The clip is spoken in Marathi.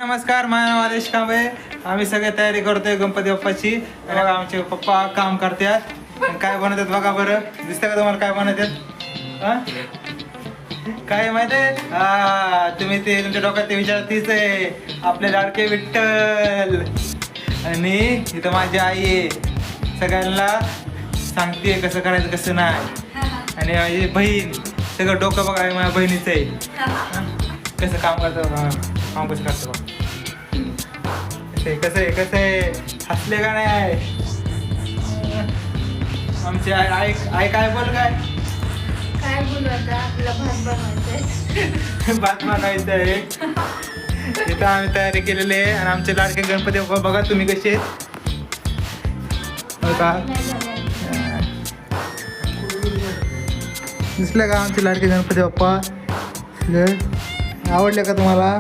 नमस्कार, माझं नाव आदेश कांबळे. आम्ही सगळे तयारी करतोय गणपती बाप्पाची. आणि बघा आमचे पप्पा काम करतात. आणि काय बनवतात बघा बरं. दिसतं का तुम्हाला काय बनवतात? हा? काय माहिती आहे? तुम्ही ते तुमच्या डोक्यात ते विचार तीच आहे, आपले लाडके विठ्ठल. आणि इथं माझी आई आहे, सगळ्यांना सांगते कसं करायचं कसं नाही. आणि माझी बहीण, सगळं डोकं बघा माझ्या बहिणीचं आहे. कसं काम करतं, काम कसं करतं बघ. कसं आहे हसले का नाही? आमची आई काय बोल काय बोलू आता, आपला भात बनवायचंय. भात मागायचं आहे. इथं आम्ही तयारी केलेली आहे. आणि आमचे लाडके गणपती बाप्पा बघा तुम्ही कसे आहेत. का दिसलं का आमचे लाडके गणपती बाप्पा? आवडले का तुम्हाला?